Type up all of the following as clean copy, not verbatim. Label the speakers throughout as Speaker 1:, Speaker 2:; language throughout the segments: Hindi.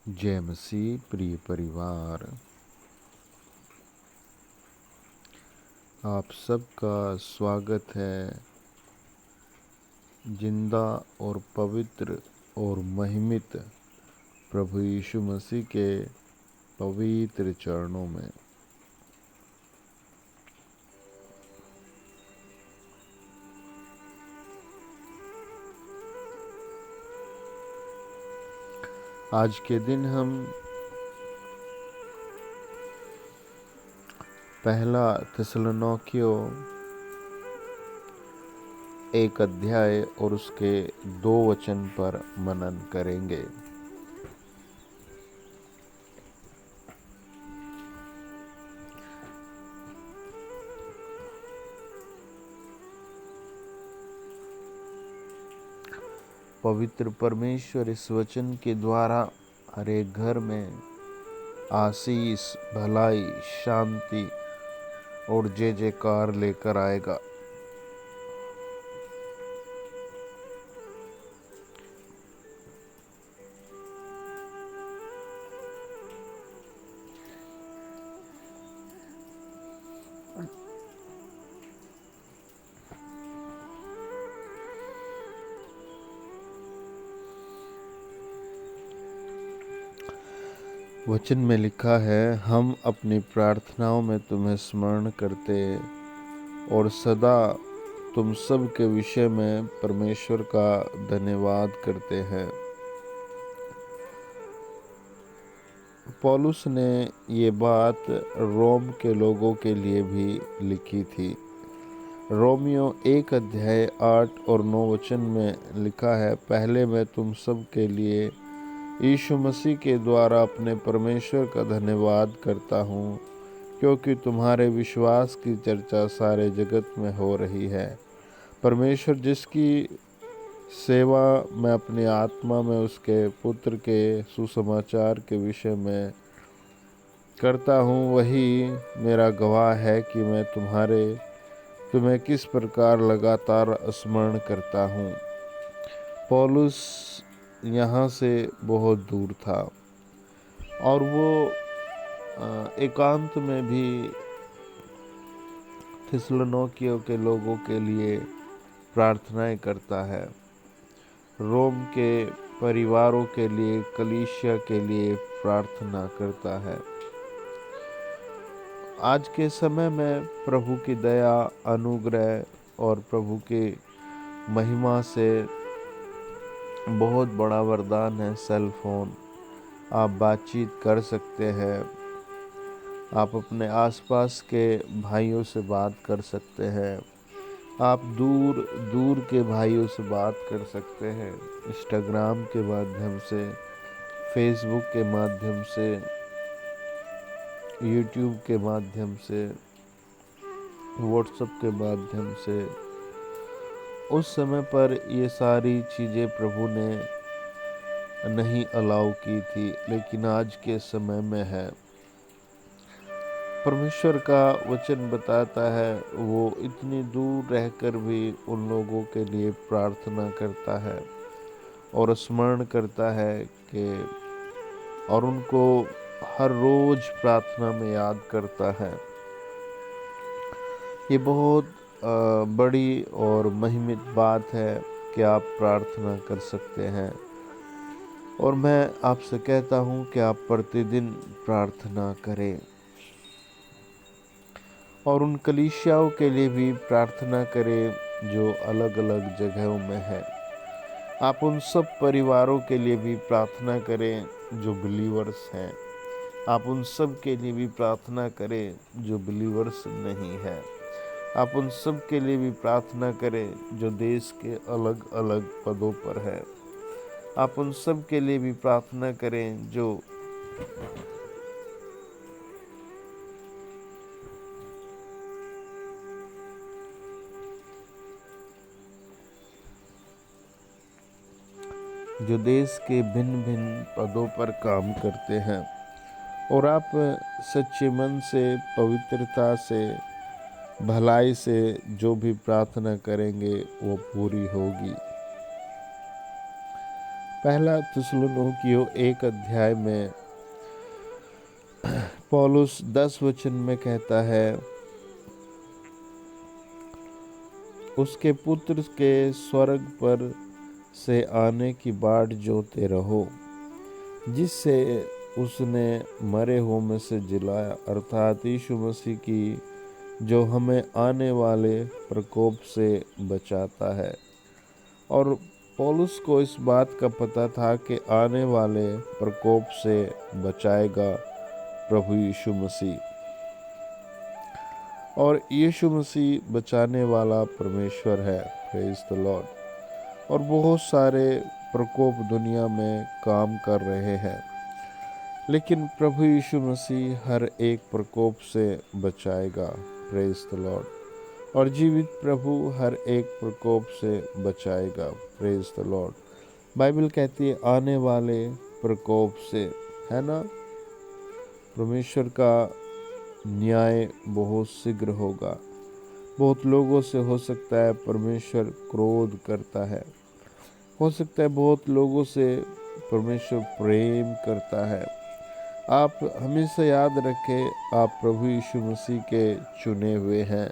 Speaker 1: जय मसीह प्रिय परिवार, आप सबका स्वागत है जिंदा और पवित्र और महिमित प्रभु यीशु मसीह के पवित्र चरणों में। आज के दिन हम पहला थिस्सलुनीकियों 1 अध्याय और उसके 2 वचन पर मनन करेंगे। पवित्र परमेश्वर इस वचन के द्वारा हर एक घर में आशीष, भलाई, शांति और जय जयकार लेकर आएगा। वचन में लिखा है, हम अपनी प्रार्थनाओं में तुम्हें स्मरण करते और सदा तुम सब के विषय में परमेश्वर का धन्यवाद करते हैं। पौलुस ने ये बात रोम के लोगों के लिए भी लिखी थी। रोमियो 1 अध्याय 8 और 9 वचन में लिखा है, पहले मैं तुम सब के लिए यीशु मसीह के द्वारा अपने परमेश्वर का धन्यवाद करता हूँ, क्योंकि तुम्हारे विश्वास की चर्चा सारे जगत में हो रही है। परमेश्वर जिसकी सेवा मैं अपनी आत्मा में उसके पुत्र के सुसमाचार के विषय में करता हूँ, वही मेरा गवाह है कि मैं तुम्हें किस प्रकार लगातार स्मरण करता हूँ। पौलुस यहाँ से बहुत दूर था और वो एकांत में भी थिस्सलुनीकियों के लोगों के लिए प्रार्थनाएं करता है। रोम के परिवारों के लिए, कलीसिया के लिए प्रार्थना करता है। आज के समय में प्रभु की दया, अनुग्रह और प्रभु की महिमा से बहुत बड़ा वरदान है सेल फोन। आप बातचीत कर सकते हैं, आप अपने आसपास के भाइयों से बात कर सकते हैं, आप दूर दूर के भाइयों से बात कर सकते हैं, इंस्टाग्राम के माध्यम से, फेसबुक के माध्यम से, यूट्यूब के माध्यम से, व्हाट्सएप के माध्यम से। उस समय पर ये सारी चीज़ें प्रभु ने नहीं अलाउ की थी, लेकिन आज के समय में है। परमेश्वर का वचन बताता है, वो इतनी दूर रहकर भी उन लोगों के लिए प्रार्थना करता है और स्मरण करता है कि और उनको हर रोज प्रार्थना में याद करता है। ये बहुत बड़ी और महिमित बात है कि आप प्रार्थना कर सकते हैं, और मैं आपसे कहता हूँ कि आप प्रतिदिन प्रार्थना करें और उन कलीसियाओं के लिए भी प्रार्थना करें जो अलग अलग जगहों में है। आप उन सब परिवारों के लिए भी प्रार्थना करें जो बिलीवर्स हैं। आप उन सब के लिए भी प्रार्थना करें जो बिलीवर्स नहीं है। आप उन सब के लिए भी प्रार्थना करें जो देश के अलग अलग पदों पर है। आप उन सब के लिए भी प्रार्थना करें जो देश के भिन्न भिन्न पदों पर काम करते हैं। और आप सच्चे मन से, पवित्रता से, भलाई से जो भी प्रार्थना करेंगे वो पूरी होगी। पहला थिस्सलुनीकियों 1 अध्याय में पौलुस 10 वचन में कहता है, उसके पुत्र के स्वर्ग पर से आने की बाट जोते रहो, जिससे उसने मरे हुओं में से जिलाया, अर्थात यीशु मसीह की, जो हमें आने वाले प्रकोप से बचाता है। और पौलुस को इस बात का पता था कि आने वाले प्रकोप से बचाएगा प्रभु यीशु मसीह, और यीशु मसीह बचाने वाला परमेश्वर है। Praise the Lord. और बहुत सारे प्रकोप दुनिया में काम कर रहे हैं, लेकिन प्रभु यीशु मसीह हर एक प्रकोप से बचाएगा। Praise the Lord. और जीवित प्रभु हर एक प्रकोप से बचाएगा। Praise the Lord. बाइबल कहती है आने वाले प्रकोप से, है ना। परमेश्वर का न्याय बहुत शीघ्र होगा। बहुत लोगों से हो सकता है परमेश्वर क्रोध करता है, हो सकता है बहुत लोगों से परमेश्वर प्रेम करता है। आप हमेशा याद रखें, आप प्रभु यीशु मसीह के चुने हुए हैं।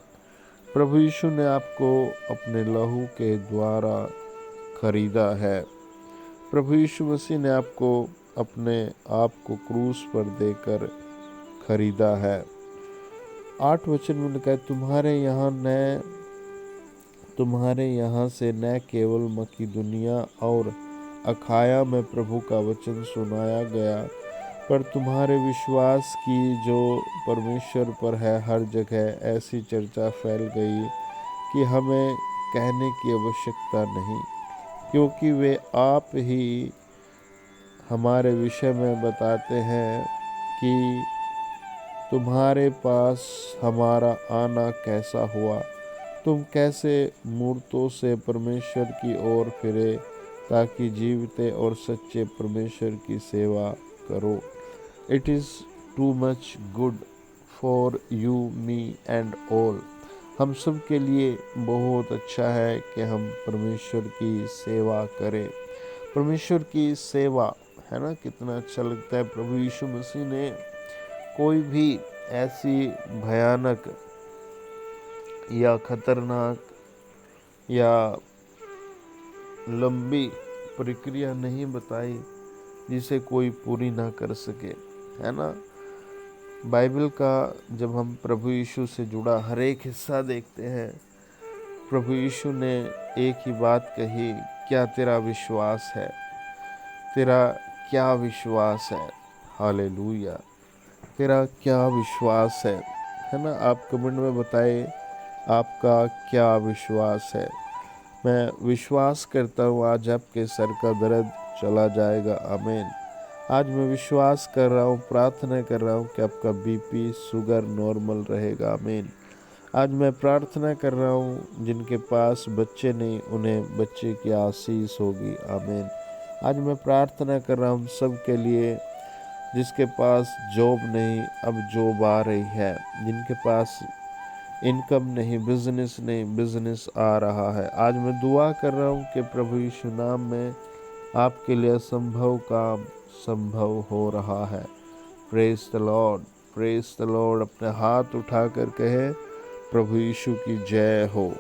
Speaker 1: प्रभु यीशु ने आपको अपने लहू के द्वारा खरीदा है। प्रभु यीशु मसीह ने आपको अपने आप को क्रूस पर देकर खरीदा है। 8 वचन में लिखा है, तुम्हारे यहाँ से न केवल मकिदुनिया और अखाया में प्रभु का वचन सुनाया गया, पर तुम्हारे विश्वास की जो परमेश्वर पर है हर जगह ऐसी चर्चा फैल गई कि हमें कहने की आवश्यकता नहीं, क्योंकि वे आप ही हमारे विषय में बताते हैं कि तुम्हारे पास हमारा आना कैसा हुआ, तुम कैसे मूर्तों से परमेश्वर की ओर फिरे, ताकि जीवते और सच्चे परमेश्वर की सेवा करो। It is too much good for you, me and all. हम सब के लिए बहुत अच्छा है कि हम परमेश्वर की सेवा करें। परमेश्वर की सेवा, है ना, कितना अच्छा लगता है। प्रभु यीशु मसीह ने कोई भी ऐसी भयानक या खतरनाक या लंबी प्रक्रिया नहीं बताई जिसे कोई पूरी ना कर सके, है ना। बाइबल का जब हम प्रभु यीशु से जुड़ा हर एक हिस्सा देखते हैं, प्रभु यीशु ने एक ही बात कही, क्या तेरा विश्वास है, तेरा क्या विश्वास है। हालेलुया। तेरा क्या विश्वास है ना। आप कमेंट में बताएं आपका क्या विश्वास है। मैं विश्वास करता हूँ आज आपके सर का दर्द चला जाएगा। आमीन। आज मैं विश्वास कर रहा हूँ, प्रार्थना कर रहा हूँ कि आपका बीपी शुगर नॉर्मल रहेगा। आमीन। आज मैं प्रार्थना कर रहा हूँ जिनके पास बच्चे नहीं उन्हें बच्चे की आशीष होगी। आमीन। आज मैं प्रार्थना कर रहा हूँ सब के लिए जिसके पास जॉब नहीं अब जॉब आ रही है, जिनके पास इनकम नहीं, बिजनेस नहीं, बिजनेस आ रहा है। आज मैं दुआ कर रहा हूँ कि प्रभु यीशु नाम में आपके लिए असंभव काम संभव हो रहा है। Praise the Lord, praise the Lord. अपने हाथ उठाकर कहे प्रभु यीशु की जय हो,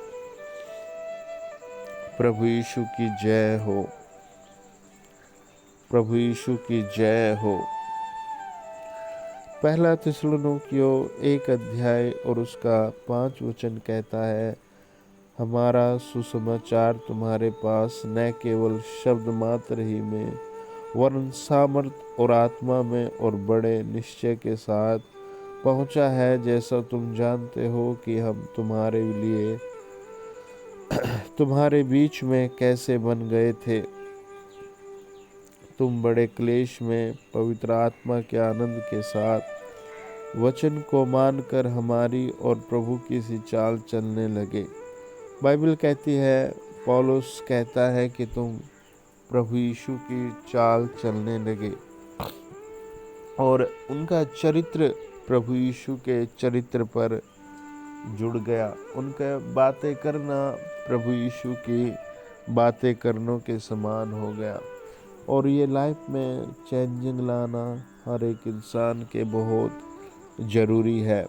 Speaker 1: प्रभु यीशु की जय हो, प्रभु यीशु की जय हो। पहला थिस्सलुनीकियों 1 अध्याय और उसका 5 वचन कहता है, हमारा सुसमाचार तुम्हारे पास न केवल शब्द मात्र ही में वरन सामर्थ और आत्मा में और बड़े निश्चय के साथ पहुंचा है, जैसा तुम जानते हो कि हम तुम्हारे लिए तुम्हारे बीच में कैसे बन गए थे। तुम बड़े क्लेश में पवित्र आत्मा के आनंद के साथ वचन को मानकर हमारी और प्रभु की सी चाल चलने लगे। बाइबल कहती है, पौलुस कहता है कि तुम प्रभु यीशु की चाल चलने लगे और उनका चरित्र प्रभु यीशु के चरित्र पर जुड़ गया। उनका बातें करना प्रभु यीशु की बातें करनों के समान हो गया। और ये लाइफ में चेंजिंग लाना हर एक इंसान के बहुत ज़रूरी है।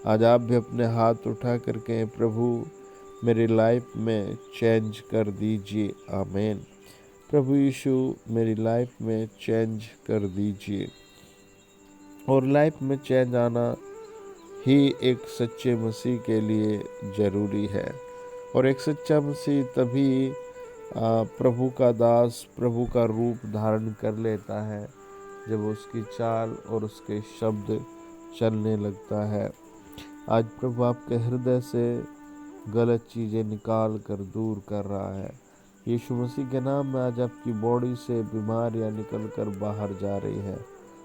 Speaker 1: आज आप भी अपने हाथ उठा करके प्रभु मेरी लाइफ में चेंज कर दीजिए। आमीन। प्रभु यीशु मेरी लाइफ में चेंज कर दीजिए। और लाइफ में चेंज आना ही एक सच्चे मसीह के लिए ज़रूरी है। और एक सच्चा मसीह तभी प्रभु का दास, प्रभु का रूप धारण कर लेता है जब उसकी चाल और उसके शब्द चलने लगता है। आज प्रभु आपके हृदय से गलत चीज़ें निकाल कर दूर कर रहा है। यीशु मसीह के नाम में आज आपकी बॉडी से बीमारियां निकल कर बाहर जा रही है।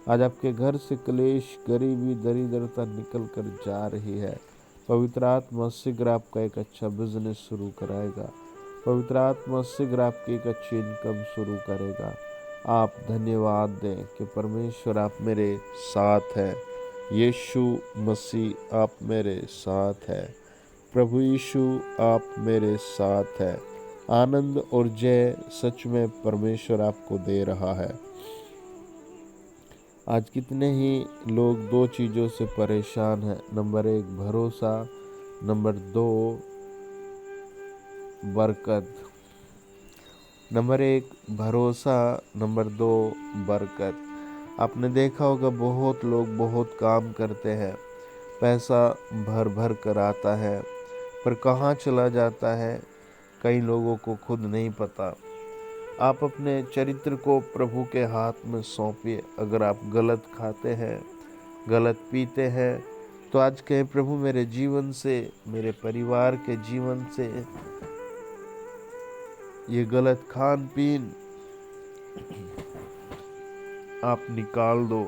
Speaker 1: आज आपके घर से क्लेश, गरीबी, दरिद्रता निकल कर जा रही है। पवित्र आत्मा शीघ्र आपका एक अच्छा बिजनेस शुरू कराएगा। पवित्र आत्मा शीघ्र आपकी एक अच्छी इनकम शुरू करेगा। आप धन्यवाद दें कि परमेश्वर आप मेरे साथ हैं। यीशु मसीह आप मेरे साथ है। प्रभु यीशु आप मेरे साथ है। आनंद और जय सच में परमेश्वर आपको दे रहा है। आज कितने ही लोग दो चीज़ों से परेशान हैं। नंबर 1 भरोसा, नंबर 2 बरकत। नंबर 1 भरोसा, नंबर 2 बरकत। आपने देखा होगा बहुत लोग बहुत काम करते हैं, पैसा भर भर कर आता है, पर कहाँ चला जाता है कई लोगों को खुद नहीं पता। आप अपने चरित्र को प्रभु के हाथ में सौंपिए। अगर आप गलत खाते हैं, गलत पीते हैं, तो आज कहें प्रभु मेरे जीवन से, मेरे परिवार के जीवन से ये गलत खान पीन आप निकाल दो।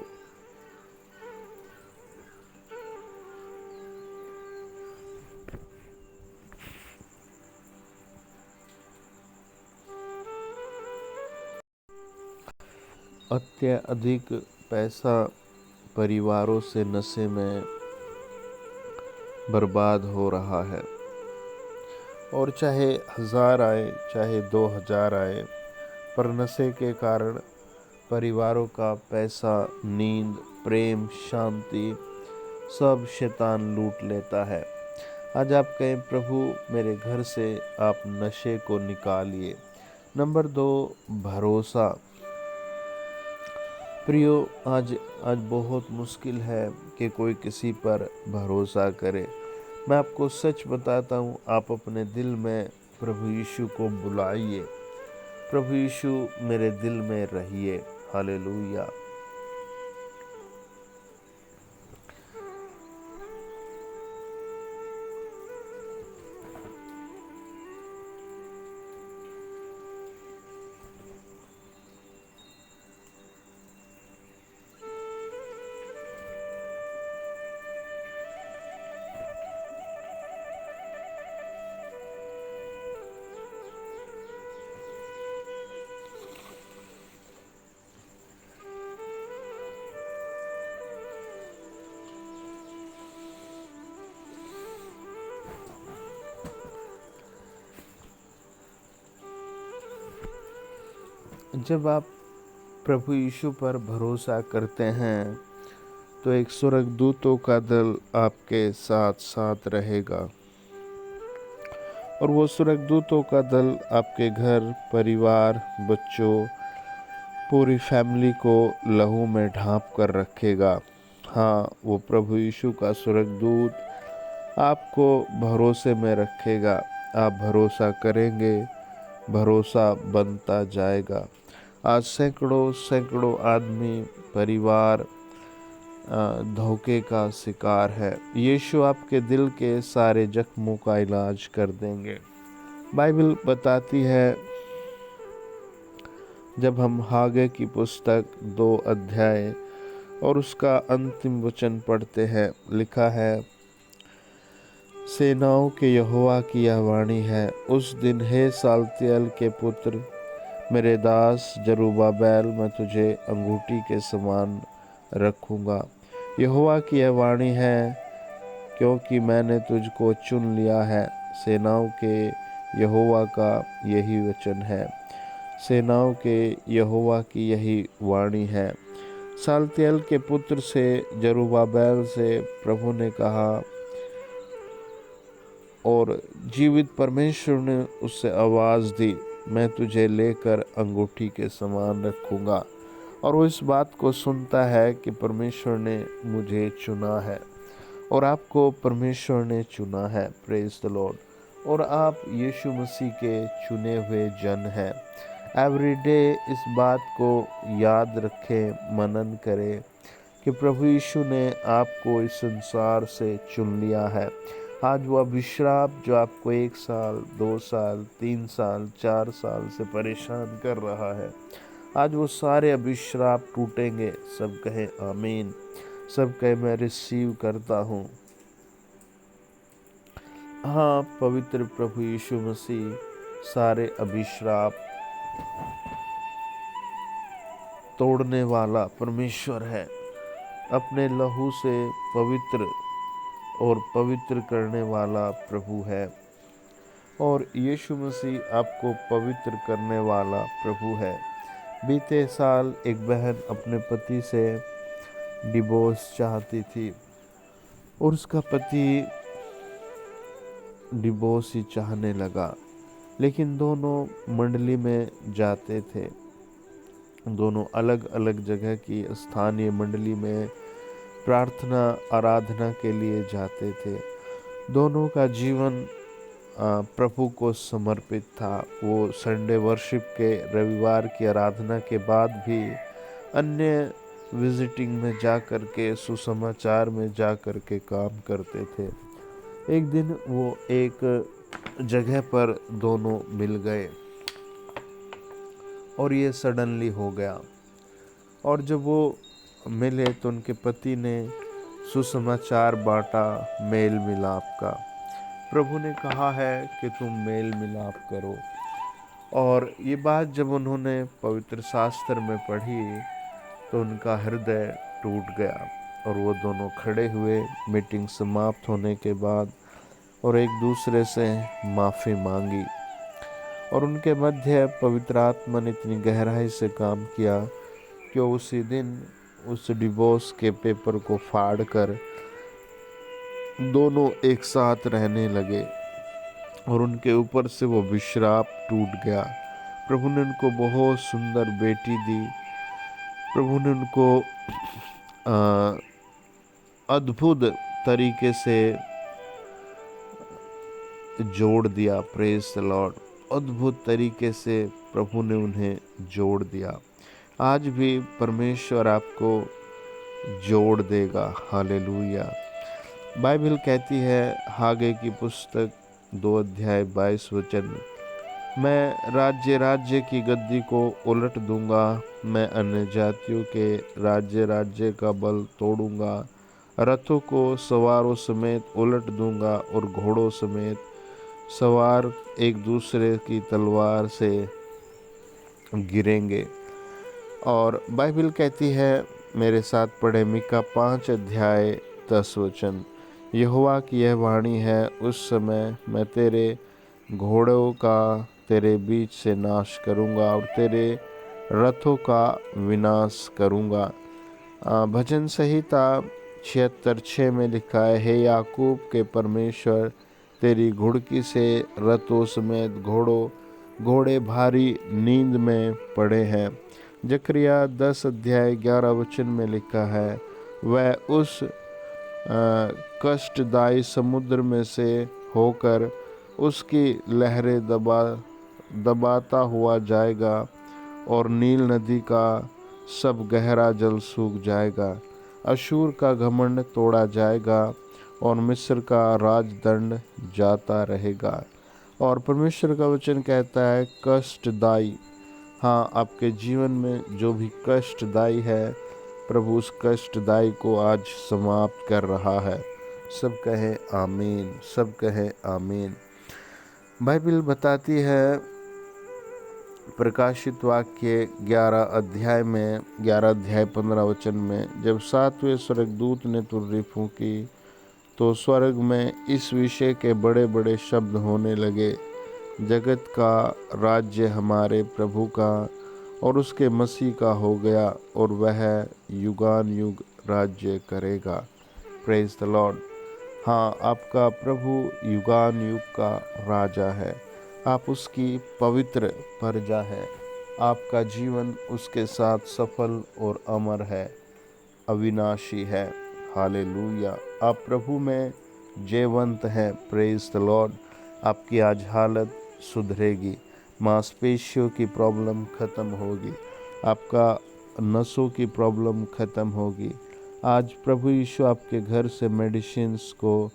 Speaker 1: अत्यधिक पैसा परिवारों से नशे में बर्बाद हो रहा है। और चाहे 1000 आए, चाहे 2000 आए, पर नशे के कारण परिवारों का पैसा, नींद, प्रेम, शांति सब शैतान लूट लेता है। आज आप कहें प्रभु मेरे घर से आप नशे को निकालिए। नंबर 2 भरोसा। प्रियो, आज बहुत मुश्किल है कि कोई किसी पर भरोसा करे। मैं आपको सच बताता हूँ, आप अपने दिल में प्रभु यीशु को बुलाइए। प्रभु यीशु मेरे दिल में रहिए। हालेलुया। जब आप प्रभु यीशु पर भरोसा करते हैं तो एक स्वर्गदूतों का दल आपके साथ साथ रहेगा। और वो स्वर्गदूतों का दल आपके घर, परिवार, बच्चों, पूरी फैमिली को लहू में ढांप कर रखेगा। हाँ, वो प्रभु यीशु का स्वर्गदूत आपको भरोसे में रखेगा। आप भरोसा करेंगे, भरोसा बनता जाएगा। आज सैकड़ों सैकड़ों आदमी, परिवार धोखे का शिकार है। यीशु आपके दिल के सारे जख्मों का इलाज कर देंगे। बाइबल बताती है, जब हम हागे की पुस्तक 2 अध्याय और उसका अंतिम वचन पढ़ते हैं, लिखा है, सेनाओं के यहोवा की यह वाणी है, उस दिन हे साल्तियल के पुत्र, मेरे दास जरुब्बाबेल, मैं तुझे अंगूठी के समान रखूँगा। यहोवा की यह वाणी है, क्योंकि मैंने तुझको चुन लिया है। सेनाओं के यहोवा का यही वचन है। सेनाओं के यहोवा की यही वाणी है। सालतियेल के पुत्र से जरुब्बाबेल से प्रभु ने कहा, और जीवित परमेश्वर ने उससे आवाज़ दी, मैं तुझे लेकर अंगूठी के समान रखूँगा। और वो इस बात को सुनता है कि परमेश्वर ने मुझे चुना है और आपको परमेश्वर ने चुना है। Praise the Lord. और आप यीशु मसीह के चुने हुए जन हैं। एवरीडे इस बात को याद रखें, मनन करें कि प्रभु यीशु ने आपको इस संसार से चुन लिया है। आज वो अभिशाप जो आपको 1 साल, 2 साल, 3 साल, 4 साल से परेशान कर रहा है, आज वो सारे अभिशाप टूटेंगे। सब कहे आमीन। सब कहे मैं रिसीव करता हूँ। हाँ, पवित्र प्रभु यीशु मसीह सारे अभिशाप तोड़ने वाला परमेश्वर है। अपने लहू से पवित्र और पवित्र करने वाला प्रभु है। और यीशु मसीह आपको पवित्र करने वाला प्रभु है। बीते साल एक बहन अपने पति से डिवोर्स चाहती थी और उसका पति डिवोर्स ही चाहने लगा, लेकिन दोनों मंडली में जाते थे। दोनों अलग अलग जगह की स्थानीय मंडली में प्रार्थना आराधना के लिए जाते थे। दोनों का जीवन प्रभु को समर्पित था। वो संडे वर्शिप के रविवार की आराधना के बाद भी अन्य विजिटिंग में जा कर के, सुसमाचार में जा कर के काम करते थे। एक दिन वो एक जगह पर दोनों मिल गए और ये सडनली हो गया। और जब वो मिले तो उनके पति ने सुसमाचार बांटा मेल मिलाप का। प्रभु ने कहा है कि तुम मेल मिलाप करो। और ये बात जब उन्होंने पवित्र शास्त्र में पढ़ी तो उनका हृदय टूट गया और वो दोनों खड़े हुए मीटिंग समाप्त होने के बाद और एक दूसरे से माफ़ी मांगी। और उनके मध्य पवित्र आत्मा ने इतनी गहराई से काम किया कि उसी दिन उस डिवोर्स के पेपर को फाड़कर दोनों एक साथ रहने लगे और उनके ऊपर से वो विश्राप टूट गया। प्रभु ने उनको बहुत सुंदर बेटी दी। प्रभु ने उनको अद्भुत तरीके से जोड़ दिया। Praise the Lord. अद्भुत तरीके से प्रभु ने उन्हें जोड़ दिया। आज भी परमेश्वर आपको जोड़ देगा। हालेलुया। बाइबल कहती है हागे की पुस्तक 2 अध्याय 22 वचन, मैं राज्य राज्य की गद्दी को उलट दूंगा, मैं अन्य जातियों के राज्य राज्य का बल तोड़ूंगा, रथों को सवारों समेत उलट दूंगा और घोड़ों समेत सवार एक दूसरे की तलवार से गिरेंगे। और बाइबल कहती है, मेरे साथ पढ़े मीका 5 अध्याय 10 वचन, यहोवा की यह वाणी है, उस समय मैं तेरे घोड़ों का तेरे बीच से नाश करूंगा और तेरे रथों का विनाश करूंगा। भजन संहिता 76:6 में लिखा है, हे याकूब के परमेश्वर, तेरी घुड़की से रथों समेत घोड़े भारी नींद में पड़े हैं। जकरिया 10 अध्याय 11 वचन में लिखा है, वह उस कष्टदायी समुद्र में से होकर उसकी लहरें दबाता हुआ जाएगा और नील नदी का सब गहरा जल सूख जाएगा। अशूर का घमंड तोड़ा जाएगा और मिस्र का राजदंड जाता रहेगा। और परमेश्वर का वचन कहता है कष्टदायी, हाँ, आपके जीवन में जो भी कष्टदायी है, प्रभु उस कष्टदायी को आज समाप्त कर रहा है। सब कहे आमीन। सब कहे आमीन। बाइबल बताती है प्रकाशित वाक्य 11 अध्याय 15 वचन में, जब 7वें स्वर्गदूत ने तुरही फूंकी तो स्वर्ग में इस विषय के बड़े बड़े शब्द होने लगे, जगत का राज्य हमारे प्रभु का और उसके मसीह का हो गया और वह युगान युग राज्य करेगा। Praise the Lord. हाँ, आपका प्रभु युगान युग का राजा है। आप उसकी पवित्र प्रजा है। आपका जीवन उसके साथ सफल और अमर है, अविनाशी है। हालेलुया। आप प्रभु में जयवंत हैं। Praise the Lord. आपकी आज हालत सुधरेगी, मांसपेशियों की प्रॉब्लम ख़त्म होगी, आपका नसों की प्रॉब्लम ख़त्म होगी। आज प्रभु यीशु आपके घर से मेडिसिन्स को,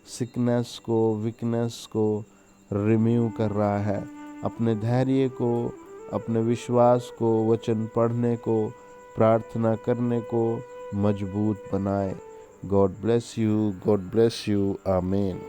Speaker 1: सिकनेस को, वीकनेस को रिम्यू कर रहा है। अपने धैर्य को, अपने विश्वास को, वचन पढ़ने को, प्रार्थना करने को मजबूत बनाए। God bless you, God bless you. आमीन।